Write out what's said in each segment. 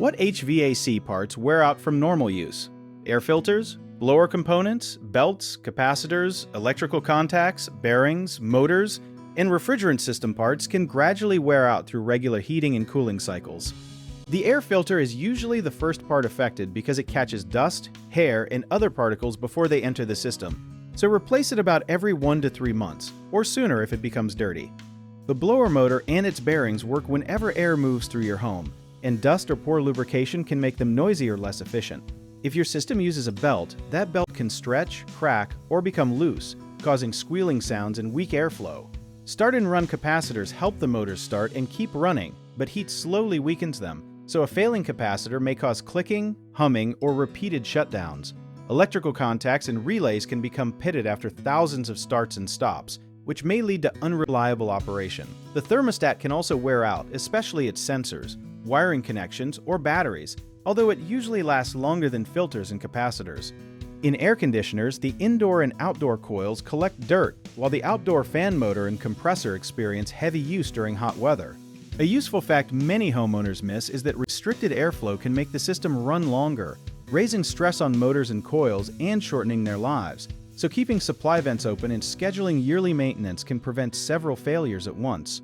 What HVAC parts wear out from normal use? Air filters, blower components, belts, capacitors, electrical contacts, bearings, motors, and refrigerant system parts can gradually wear out through regular heating and cooling cycles. The air filter is usually the first part affected because it catches dust, hair, and other particles before they enter the system, so replace it about every 1 to 3 months, or sooner if it becomes dirty. The blower motor and its bearings work whenever air moves through your home, and dust or poor lubrication can make them noisy or less efficient. If your system uses a belt, that belt can stretch, crack, or become loose, causing squealing sounds and weak airflow. Start and run capacitors help the motors start and keep running, but heat slowly weakens them, so a failing capacitor may cause clicking, humming, or repeated shutdowns. Electrical contacts and relays can become pitted after thousands of starts and stops, which may lead to unreliable operation. The thermostat can also wear out, especially its sensors, wiring connections, or batteries, although it usually lasts longer than filters and capacitors. In air conditioners, the indoor and outdoor coils collect dirt, while the outdoor fan motor and compressor experience heavy use during hot weather. A useful fact many homeowners miss is that restricted airflow can make the system run longer, raising stress on motors and coils and shortening their lives. So keeping supply vents open and scheduling yearly maintenance can prevent several failures at once.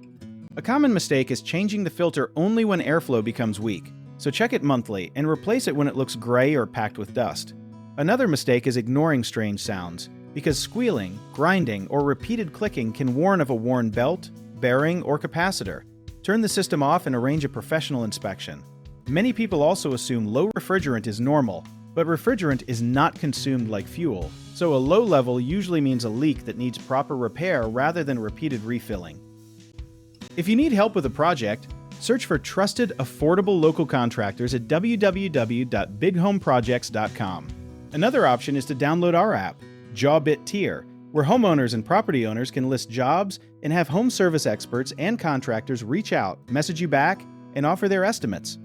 A common mistake is changing the filter only when airflow becomes weak, so check it monthly and replace it when it looks gray or packed with dust. Another mistake is ignoring strange sounds, because squealing, grinding, or repeated clicking can warn of a worn belt, bearing, or capacitor. Turn the system off and arrange a professional inspection. Many people also assume low refrigerant is normal, but refrigerant is not consumed like fuel, so a low level usually means a leak that needs proper repair rather than repeated refilling. If you need help with a project, search for trusted, affordable local contractors at www.bighomeprojects.com. Another option is to download our app, Jawbit Tier, where homeowners and property owners can list jobs and have home service experts and contractors reach out, message you back, and offer their estimates.